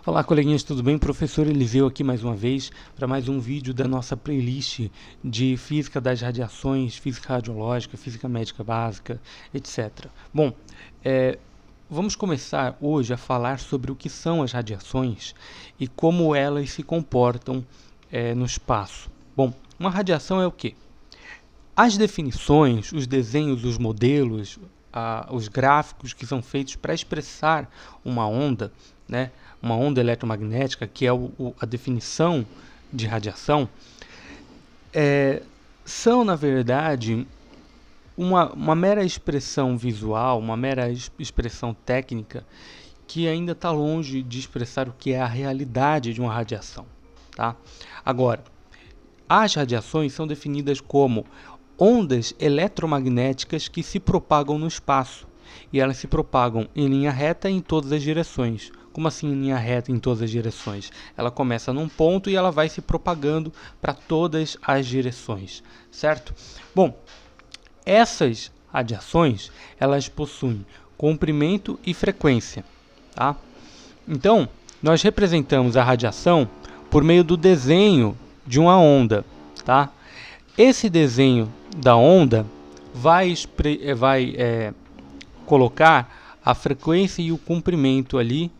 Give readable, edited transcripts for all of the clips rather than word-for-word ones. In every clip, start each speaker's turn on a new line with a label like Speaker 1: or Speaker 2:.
Speaker 1: Olá, coleguinhas, tudo bem? Professor Eliseu aqui mais uma vez para mais um vídeo da nossa playlist de Física das Radiações, Física Radiológica, Física Médica Básica, etc. Bom, vamos começar hoje a falar sobre o que são as radiações e como elas se comportam no espaço. Bom, uma radiação é o quê? As definições, os desenhos, os modelos, os gráficos que são feitos para expressar uma onda, né, uma onda eletromagnética, que é a definição de radiação, são, na verdade, uma mera expressão visual, uma mera expressão técnica, que ainda está longe de expressar o que é a realidade de uma radiação. Tá? Agora, as radiações são definidas como ondas eletromagnéticas que se propagam no espaço, e elas se propagam em linha reta em todas as direções. Como assim em linha reta em todas as direções? Ela começa num ponto e ela vai se propagando para todas as direções, certo? Bom, essas radiações, elas possuem comprimento e frequência, tá? Então, nós representamos a radiação por meio do desenho de uma onda, tá? Esse desenho da onda vai colocar a frequência e o comprimento ali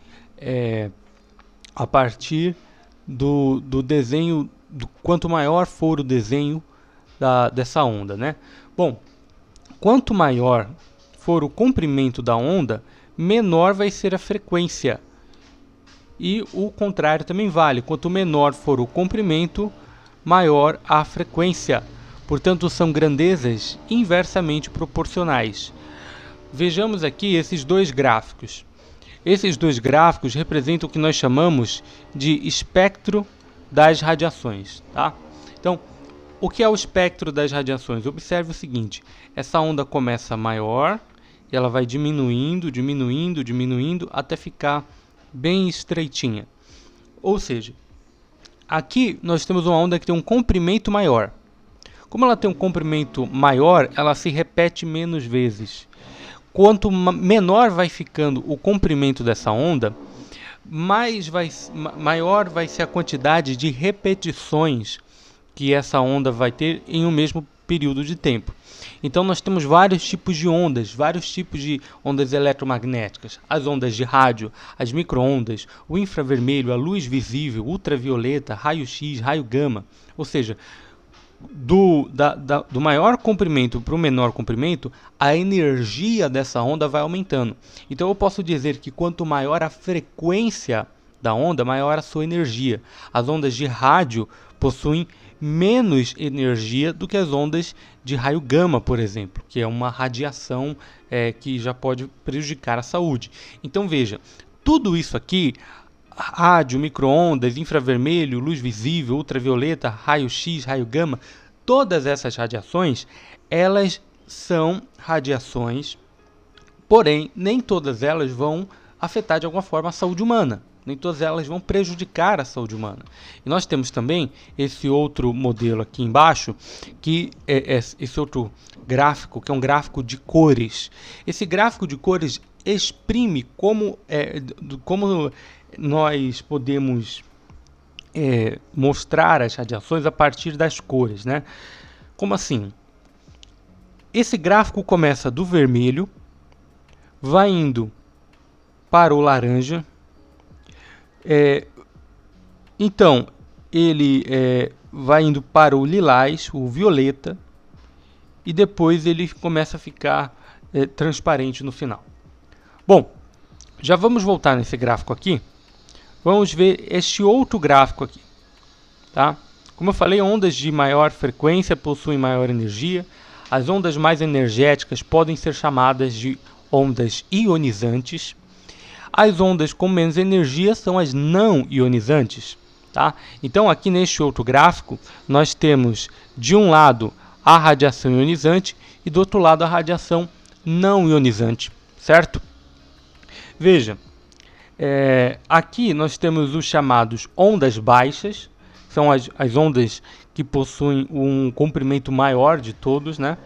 Speaker 1: a partir do desenho, quanto maior for o desenho dessa onda, né? Bom, quanto maior for o comprimento da onda, menor vai ser a frequência. E o contrário também vale. Quanto menor for o comprimento, maior a frequência. Portanto, são grandezas inversamente proporcionais. Vejamos aqui esses dois gráficos. Esses dois gráficos representam o que nós chamamos de espectro das radiações. Tá? Então, o que é o espectro das radiações? Observe o seguinte, essa onda começa maior e ela vai diminuindo, diminuindo, diminuindo até ficar bem estreitinha. Ou seja, aqui nós temos uma onda que tem um comprimento maior. Como ela tem um comprimento maior, ela se repete menos vezes. Quanto menor vai ficando o comprimento dessa onda, maior vai ser a quantidade de repetições que essa onda vai ter em um mesmo período de tempo. Então nós temos vários tipos de ondas eletromagnéticas, as ondas de rádio, as micro-ondas, o infravermelho, a luz visível, ultravioleta, raio-x, raio gama, ou seja, do maior comprimento para o menor comprimento, a energia dessa onda vai aumentando. Então eu posso dizer que quanto maior a frequência da onda, maior a sua energia. As ondas de rádio possuem menos energia do que as ondas de raio gama, por exemplo, que é uma radiação que já pode prejudicar a saúde. Então veja, tudo isso aqui, rádio, micro-ondas, infravermelho, luz visível, ultravioleta, raio-x, raio gama, todas essas radiações, elas são radiações, porém, nem todas elas vão afetar de alguma forma a saúde humana. Nem todas elas vão prejudicar a saúde humana. E nós temos também esse outro modelo aqui embaixo, que é esse outro gráfico, que é um gráfico de cores. Esse gráfico de cores exprime como nós podemos mostrar as radiações a partir das cores, né? Como assim? Esse gráfico começa do vermelho, vai indo para o laranja. Então, ele vai indo para o lilás, o violeta, e depois ele começa a ficar transparente no final. Bom, já vamos voltar nesse gráfico aqui. Vamos ver este outro gráfico aqui. Tá? Como eu falei, ondas de maior frequência possuem maior energia. As ondas mais energéticas podem ser chamadas de ondas ionizantes. As ondas com menos energia são as não ionizantes. Tá? Então, aqui neste outro gráfico, nós temos de um lado a radiação ionizante e do outro lado a radiação não ionizante. Certo? Veja, aqui nós temos os chamados ondas baixas, são as ondas que possuem um comprimento maior de todos, né?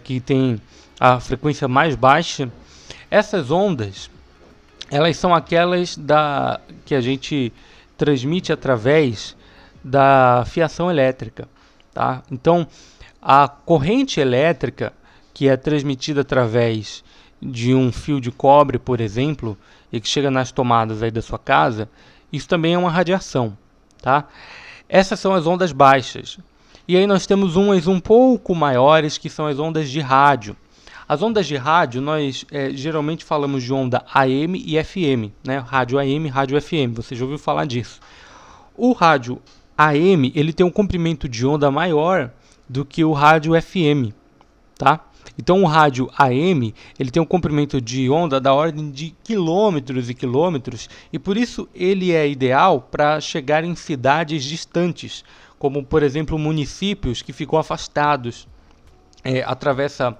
Speaker 1: Que tem a frequência mais baixa. Essas ondas, elas são aquelas que a gente transmite através da fiação elétrica, tá? Então, a corrente elétrica que é transmitida através de um fio de cobre, por exemplo, e que chega nas tomadas aí da sua casa, isso também é uma radiação, tá? Essas são as ondas baixas. E aí nós temos umas um pouco maiores, que são as ondas de rádio. As ondas de rádio, nós geralmente falamos de onda AM e FM, né? Rádio AM, rádio FM, você já ouviu falar disso. O rádio AM, ele tem um comprimento de onda maior do que o rádio FM, tá? Então o rádio AM, ele tem um comprimento de onda da ordem de quilômetros e quilômetros, e por isso ele é ideal para chegar em cidades distantes, como por exemplo municípios que ficam afastados, atravessa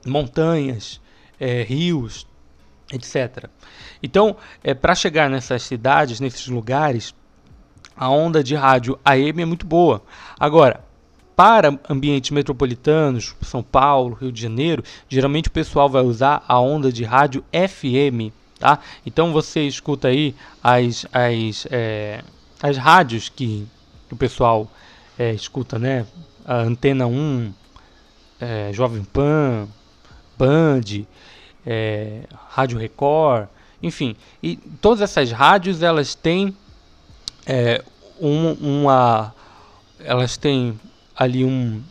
Speaker 1: montanhas, rios, etc. Então, para chegar nessas cidades, nesses lugares, a onda de rádio AM é muito boa. Agora, para ambientes metropolitanos, São Paulo, Rio de Janeiro, geralmente o pessoal vai usar a onda de rádio FM, tá? Então você escuta aí as rádios que o pessoal escuta, né? A Antena 1, Jovem Pan, Band, Rádio Record, enfim. E todas essas rádios, elas têm elas têm ali um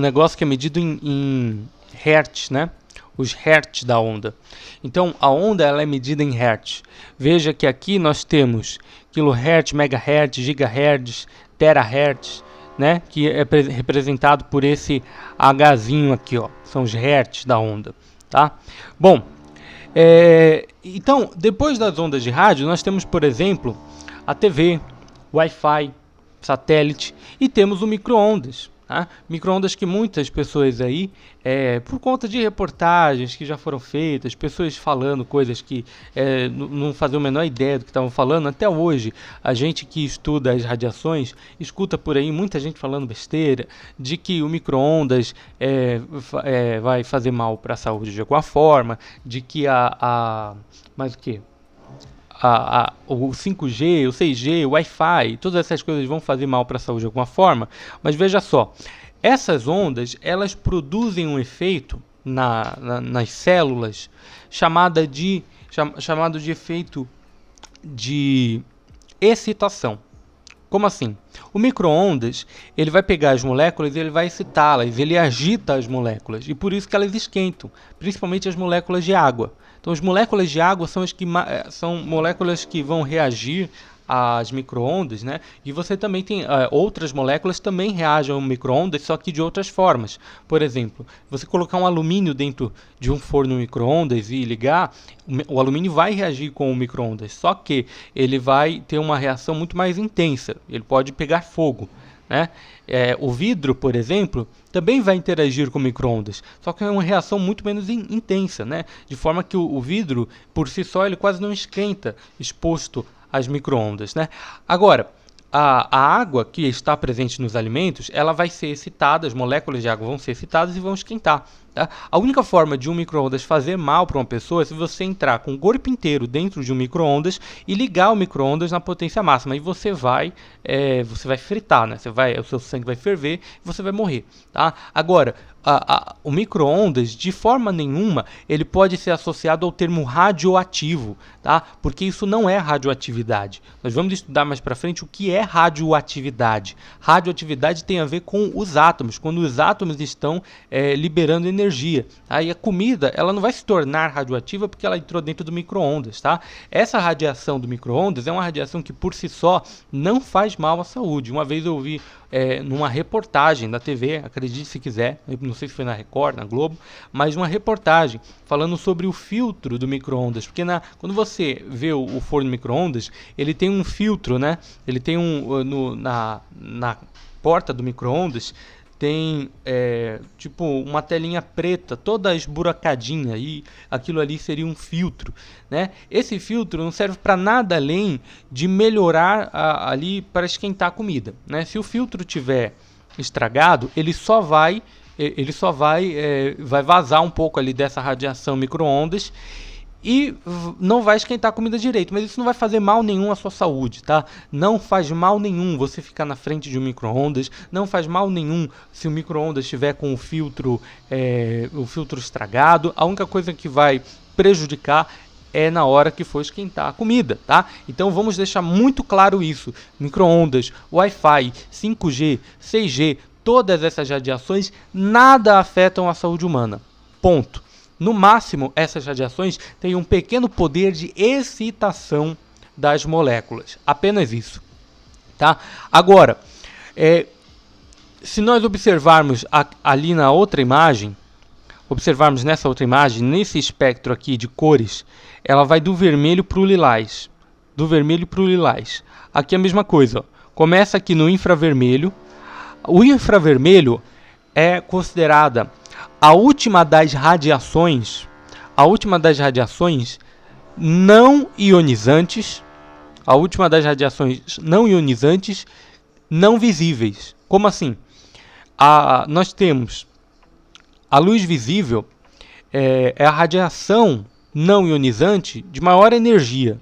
Speaker 1: negócio que é medido em hertz, né? Os hertz da onda. Então a onda ela é medida em hertz. Veja que aqui nós temos kilohertz, megahertz, gigahertz, terahertz, né? Que é representado por esse Hzinho aqui, ó. São os hertz da onda, tá? Bom, então depois das ondas de rádio nós temos, por exemplo, a TV, Wi-Fi, satélite, e temos o micro-ondas, tá? Micro-ondas que muitas pessoas aí, por conta de reportagens que já foram feitas, pessoas falando coisas que não faziam a menor ideia do que estavam falando, até hoje, a gente que estuda as radiações, escuta por aí muita gente falando besteira, de que o micro-ondas vai fazer mal para a saúde de alguma forma, de que mais o que? O 5G, o 6G, o Wi-Fi, todas essas coisas vão fazer mal para a saúde de alguma forma, mas veja só, essas ondas, elas produzem um efeito nas células chamado de efeito de excitação. Como assim? O micro-ondas, ele vai pegar as moléculas e ele vai excitá-las, ele agita as moléculas, e por isso que elas esquentam, principalmente as moléculas de água. Então, as moléculas de água são são moléculas que vão reagir às micro-ondas, né? E você também tem outras moléculas também reagem ao micro-ondas, só que de outras formas. Por exemplo, você colocar um alumínio dentro de um forno micro-ondas e ligar, o alumínio vai reagir com o micro-ondas, só que ele vai ter uma reação muito mais intensa, ele pode pegar fogo, né? O vidro, por exemplo, também vai interagir com micro-ondas, só que é uma reação muito menos intensa, né? De forma que o vidro, por si só, ele quase não esquenta exposto às micro-ondas, né? Agora, a água que está presente nos alimentos, ela vai ser excitada, as moléculas de água vão ser excitadas e vão esquentar. Tá? A única forma de um micro-ondas fazer mal para uma pessoa é se você entrar com o corpo inteiro dentro de um micro-ondas e ligar o micro-ondas na potência máxima. E você vai fritar, né? O seu sangue vai ferver e você vai morrer. Tá? Agora, o micro-ondas, de forma nenhuma, ele pode ser associado ao termo radioativo, tá? Porque isso não é radioatividade. Nós vamos estudar mais para frente o que é radioatividade. Radioatividade tem a ver com os átomos, quando os átomos estão liberando energia. Tá? E a comida, ela não vai se tornar radioativa porque ela entrou dentro do micro-ondas. Tá? Essa radiação do micro-ondas é uma radiação que por si só não faz mal à saúde. Uma vez eu vi numa reportagem da TV, acredite se quiser, não sei se foi na Record, na Globo, mas uma reportagem falando sobre o filtro do micro-ondas, porque quando você vê o forno micro-ondas, ele tem um filtro, né? Ele tem na porta do micro-ondas tem tipo uma telinha preta, toda esburacadinha, e aquilo ali seria um filtro, né? Esse filtro não serve para nada além de melhorar ali para esquentar a comida, né? Se o filtro tiver estragado, ele só vai vazar um pouco ali dessa radiação micro-ondas e não vai esquentar a comida direito, mas isso não vai fazer mal nenhum à sua saúde, tá? Não faz mal nenhum você ficar na frente de um micro-ondas, não faz mal nenhum se o micro-ondas estiver com o filtro estragado. A única coisa que vai prejudicar é na hora que for esquentar a comida, tá? Então vamos deixar muito claro isso. Micro-ondas, Wi-Fi, 5G, 6G, todas essas radiações nada afetam a saúde humana. Ponto. No máximo, essas radiações têm um pequeno poder de excitação das moléculas. Apenas isso. Tá? Agora, se nós observarmos ali na outra imagem, observarmos nessa outra imagem, nesse espectro aqui de cores, ela vai do vermelho para o lilás. Do vermelho para o lilás. Aqui a mesma coisa. Ó. Começa aqui no infravermelho. O infravermelho é considerada a última das radiações não ionizantes, não visíveis. Como assim? Nós temos a luz visível, é a radiação não ionizante de maior energia.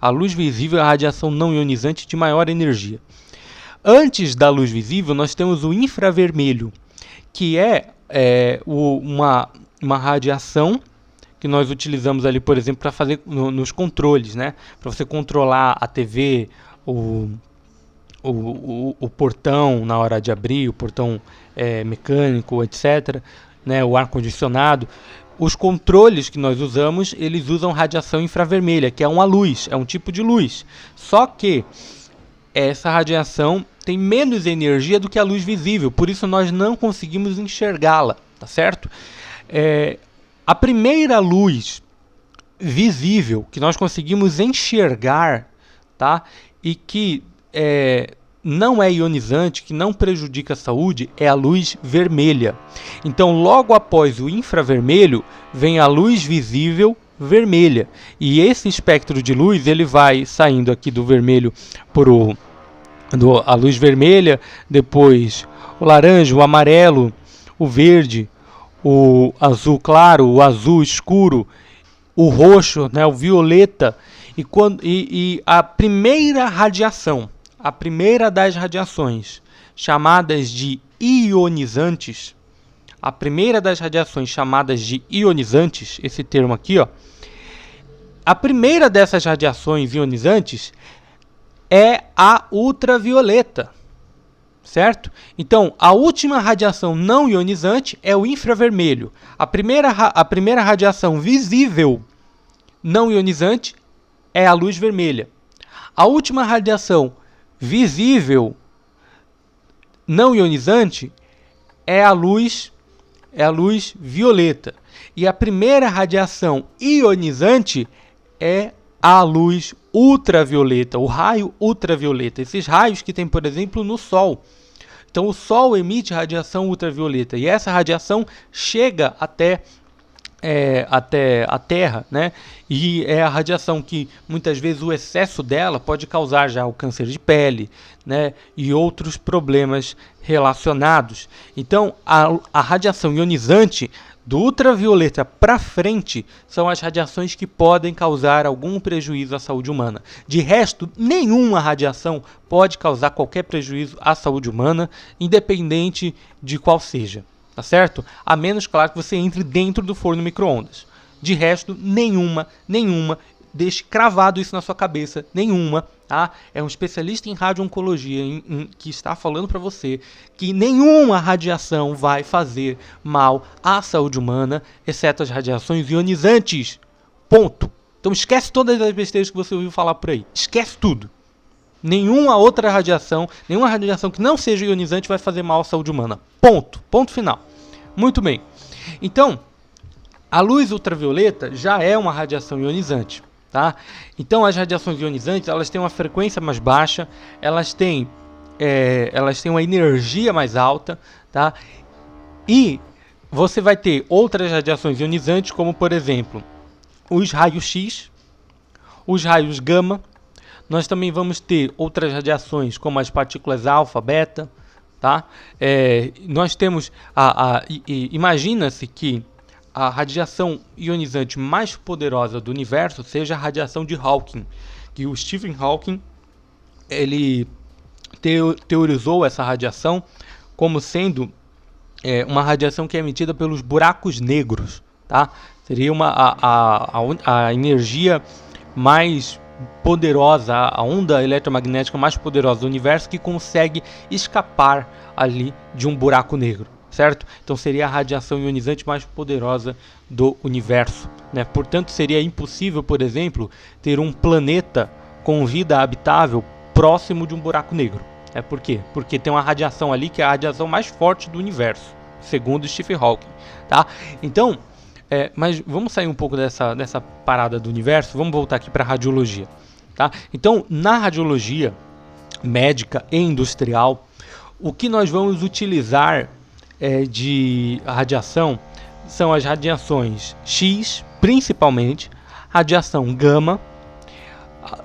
Speaker 1: A luz visível é a radiação não ionizante de maior energia. Antes da luz visível, nós temos o infravermelho, que é uma radiação que nós utilizamos ali, por exemplo, para fazer nos controles, né? Para você controlar a TV, o portão na hora de abrir, o portão mecânico, etc., né? O ar-condicionado. Os controles que nós usamos, eles usam radiação infravermelha, que é uma luz, é um tipo de luz. Só que essa radiação tem menos energia do que a luz visível, por isso nós não conseguimos enxergá-la, tá certo? A primeira luz visível que nós conseguimos enxergar, tá? E que não é ionizante, que não prejudica a saúde, é a luz vermelha. Então, logo após o infravermelho, vem a luz visível vermelha. E esse espectro de luz, ele vai saindo aqui do vermelho a luz vermelha, depois o laranja, o amarelo, o verde, o azul claro, o azul escuro, o roxo, né, o violeta, e a primeira radiação, a primeira das radiações chamadas de ionizantes, esse termo aqui, ó, a primeira dessas radiações ionizantes é a ultravioleta, certo? Então, a última radiação não ionizante é o infravermelho. A primeira radiação visível não ionizante é a luz vermelha. A última radiação visível não ionizante é a luz violeta. E a primeira radiação ionizante é a luz ultravioleta, o raio ultravioleta. Esses raios que tem, por exemplo, no Sol. Então, o Sol emite radiação ultravioleta e essa radiação chega até a Terra, né? E é a radiação que, muitas vezes, o excesso dela pode causar já o câncer de pele, né? E outros problemas relacionados. Então, a radiação ionizante do ultravioleta para frente são as radiações que podem causar algum prejuízo à saúde humana. De resto, nenhuma radiação pode causar qualquer prejuízo à saúde humana, independente de qual seja, tá certo? A menos, claro, que você entre dentro do forno micro-ondas. De resto, nenhuma, deixe cravado isso na sua cabeça, nenhuma. Tá? É um especialista em radio-oncologia que está falando para você que nenhuma radiação vai fazer mal à saúde humana, exceto as radiações ionizantes. Ponto. Então esquece todas as besteiras que você ouviu falar por aí. Esquece tudo. Nenhuma outra radiação, nenhuma radiação que não seja ionizante vai fazer mal à saúde humana. Ponto. Ponto final. Muito bem. Então, a luz ultravioleta já é uma radiação ionizante. Tá? Então, as radiações ionizantes, elas têm uma frequência mais baixa, elas têm uma energia mais alta, tá? E você vai ter outras radiações ionizantes, como, por exemplo, os raios X, os raios gama. Nós também vamos ter outras radiações, como as partículas alfa, beta, tá? Nós temos, imagina-se que a radiação ionizante mais poderosa do universo seja a radiação de Hawking, que o Stephen Hawking ele teorizou essa radiação como sendo uma radiação que é emitida pelos buracos negros, tá? Seria a energia mais poderosa, a onda eletromagnética mais poderosa do universo que consegue escapar ali de um buraco negro, certo? Então seria a radiação ionizante mais poderosa do universo, né? Portanto, seria impossível, por exemplo, ter um planeta com vida habitável próximo de um buraco negro. Por quê? Porque tem uma radiação ali que é a radiação mais forte do universo, segundo Stephen Hawking, tá? Então, mas vamos sair um pouco dessa parada do universo, vamos voltar aqui para a radiologia, tá? Então, na radiologia médica e industrial, o que nós vamos utilizar de radiação são as radiações X, principalmente, radiação gama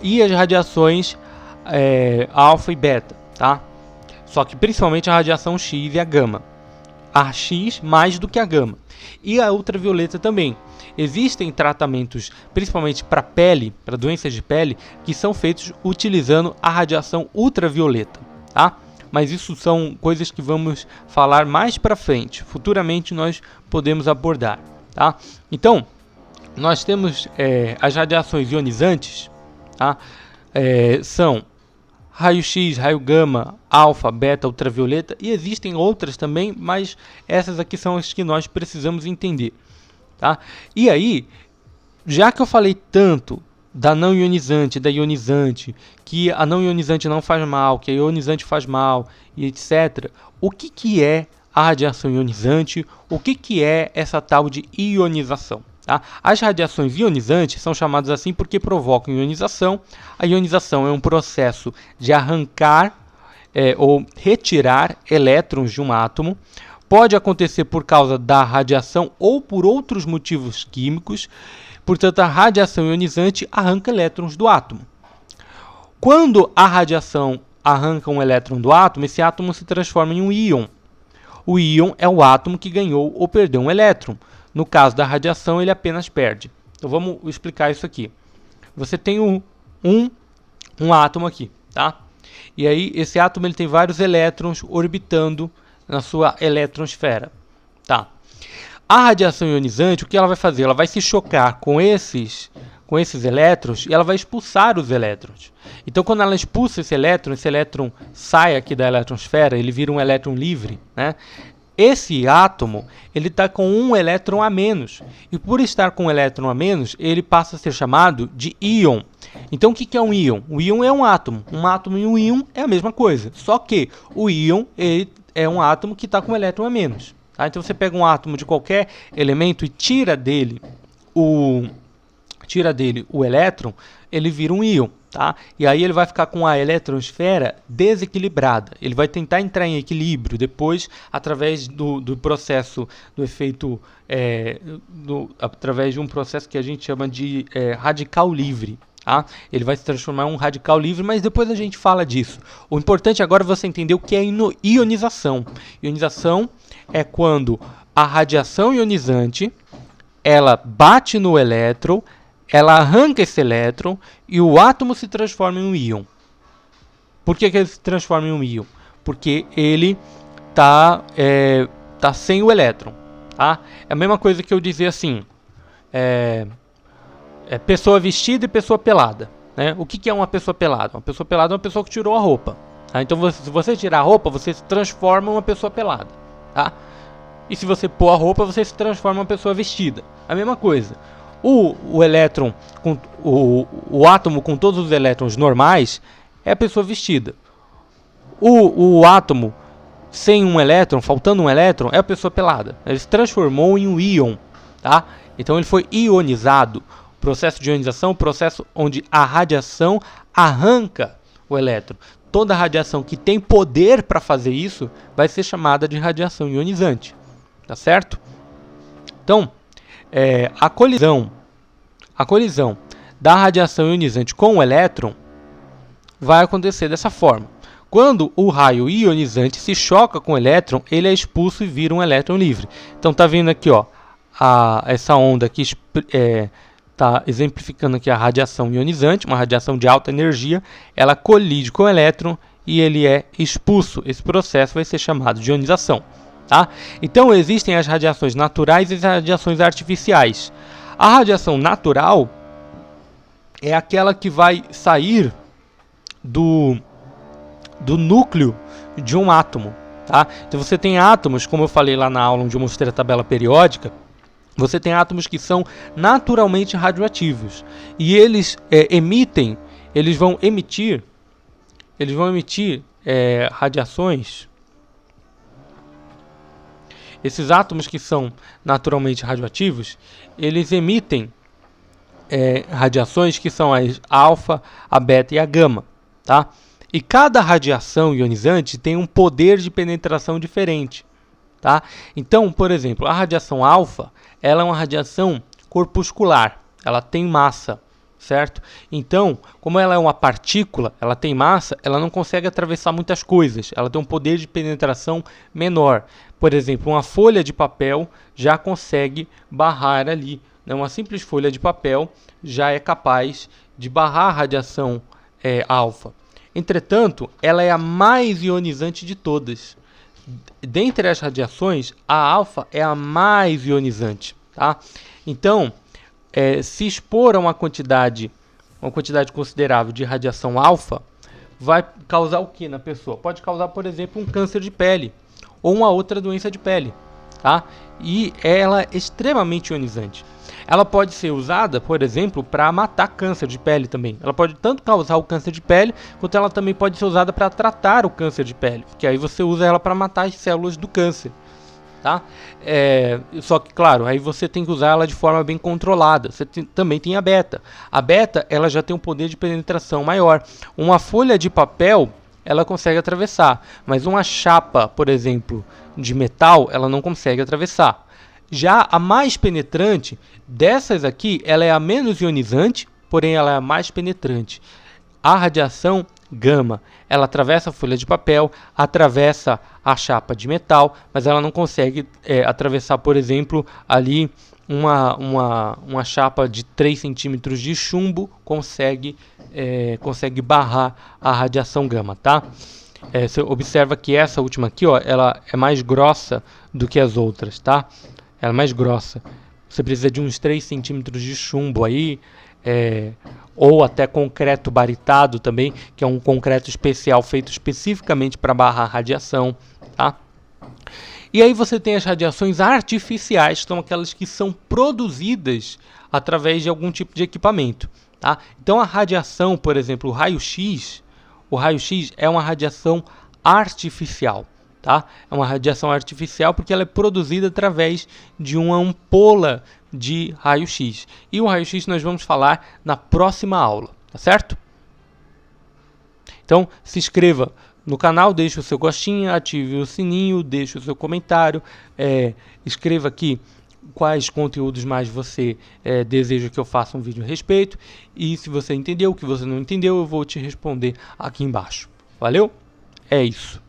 Speaker 1: e as radiações alfa e beta, tá? Só que principalmente a radiação X e a gama. A X mais do que a gama. E a ultravioleta também. Existem tratamentos, principalmente para pele, para doenças de pele, que são feitos utilizando a radiação ultravioleta, tá? Mas isso são coisas que vamos falar mais para frente. Futuramente nós podemos abordar, tá? Então, nós temos as radiações ionizantes, tá? São raio-x, raio gama, alfa, beta, ultravioleta, e existem outras também, mas essas aqui são as que nós precisamos entender, tá? E aí, já que eu falei tanto da não ionizante, da ionizante, que a não ionizante não faz mal, que a ionizante faz mal, e etc., o que é a radiação ionizante? O que é essa tal de ionização? Tá? As radiações ionizantes são chamadas assim porque provocam ionização. A ionização é um processo de arrancar ou retirar elétrons de um átomo. Pode acontecer por causa da radiação ou por outros motivos químicos. Portanto, a radiação ionizante arranca elétrons do átomo. Quando a radiação arranca um elétron do átomo, esse átomo se transforma em um íon. O íon é o átomo que ganhou ou perdeu um elétron. No caso da radiação, ele apenas perde. Então vamos explicar isso aqui. Você tem um átomo aqui, tá? E aí esse átomo ele tem vários elétrons orbitando na sua eletrosfera, tá? A radiação ionizante, o que ela vai fazer? Ela vai se chocar com esses elétrons e ela vai expulsar os elétrons. Então, quando ela expulsa esse elétron sai aqui da eletrosfera, ele vira um elétron livre, né? Esse átomo ele está com um elétron a menos, e por estar com um elétron a menos, ele passa a ser chamado de íon. Então, o que é um íon? O íon é um átomo e um íon é a mesma coisa, só que o íon ele é um átomo que está com um elétron a menos. Tá? Então, você pega um átomo de qualquer elemento e tira dele o elétron, ele vira um íon. Tá? E aí ele vai ficar com a eletrosfera desequilibrada. Ele vai tentar entrar em equilíbrio depois através do processo, do efeito, através de um processo que a gente chama de radical livre. Tá? Ele vai se transformar em um radical livre, mas depois a gente fala disso. O importante agora é você entender o que é ionização. Ionização é quando a radiação ionizante ela bate no elétron, ela arranca esse elétron e o átomo se transforma em um íon. Por que ele se transforma em um íon? Porque ele tá sem o elétron. Tá? É a mesma coisa que eu dizer assim, pessoa vestida e pessoa pelada. Né? O que é uma pessoa pelada? Uma pessoa pelada é uma pessoa que tirou a roupa. Tá? Então, se você tirar a roupa, você se transforma em uma pessoa pelada. Tá? E se você pôr a roupa, você se transforma em uma pessoa vestida. A mesma coisa. O elétron, o átomo com todos os elétrons normais é a pessoa vestida. O átomo sem um elétron, faltando um elétron, é a pessoa pelada. Ele se transformou em um íon. Tá? Então ele foi ionizado. O processo de ionização é um processo onde a radiação arranca o elétron. Toda radiação que tem poder para fazer isso vai ser chamada de radiação ionizante. Tá certo? Então, a colisão da radiação ionizante com o elétron vai acontecer dessa forma. Quando o raio ionizante se choca com o elétron, ele é expulso e vira um elétron livre. Então, tá vendo aqui, ó, essa onda aqui está exemplificando aqui a radiação ionizante, uma radiação de alta energia, ela colide com o elétron e ele é expulso. Esse processo vai ser chamado de ionização. Tá? Então existem as radiações naturais e as radiações artificiais. A radiação natural é aquela que vai sair do núcleo de um átomo. Tá? Então você tem átomos, como eu falei lá na aula onde eu mostrei a tabela periódica, você tem átomos que são naturalmente radioativos e eles vão emitir radiações. Esses átomos que são naturalmente radioativos, eles emitem radiações que são as alfa, a beta e a gama, tá? E cada radiação ionizante tem um poder de penetração diferente, tá? Então, por exemplo, a radiação alfa, ela é uma radiação corpuscular, ela tem massa, certo? Então, como ela é uma partícula, ela tem massa, ela não consegue atravessar muitas coisas, ela tem um poder de penetração menor. Por exemplo, uma folha de papel já consegue barrar ali, né? Uma simples folha de papel já é capaz de barrar a radiação alfa. Entretanto, ela é a mais ionizante de todas. Dentre as radiações, a alfa é a mais ionizante. Tá? Então, se expor a uma quantidade considerável de radiação alfa, vai causar o que na pessoa? Pode causar, por exemplo, um câncer de pele ou uma outra doença de pele. Tá? E ela é extremamente ionizante. Ela pode ser usada, por exemplo, para matar câncer de pele também. Ela pode tanto causar o câncer de pele, quanto ela também pode ser usada para tratar o câncer de pele. Porque aí você usa ela para matar as células do câncer. Tá? Só que, claro, aí você tem que usar ela de forma bem controlada. Você também tem a beta. A beta, ela já tem um poder de penetração maior. Uma folha de papel, ela consegue atravessar. Mas uma chapa, por exemplo, de metal, ela não consegue atravessar. Já a mais penetrante dessas aqui, ela é a menos ionizante, porém ela é a mais penetrante. A radiação gama, ela atravessa a folha de papel, atravessa a chapa de metal, mas ela não consegue atravessar, por exemplo, ali uma chapa de 3 centímetros de chumbo, consegue barrar a radiação gama, tá? Você observa que essa última aqui, ó, ela é mais grossa do que as outras, tá? Ela é mais grossa. Você precisa de uns 3 centímetros de chumbo aí, ou até concreto baritado também, que é um concreto especial feito especificamente para barrar radiação, tá? E aí você tem as radiações artificiais, que são aquelas que são produzidas através de algum tipo de equipamento, tá? Então a radiação, por exemplo, o raio-x é uma radiação artificial. Tá? É uma radiação artificial porque ela é produzida através de uma ampola de raio-x. E o raio-x nós vamos falar na próxima aula, tá certo? Então, se inscreva no canal, deixe o seu gostinho, ative o sininho, deixe o seu comentário, escreva aqui quais conteúdos mais você deseja que eu faça um vídeo a respeito. E se você entendeu, o que você não entendeu, eu vou te responder aqui embaixo. Valeu? É isso.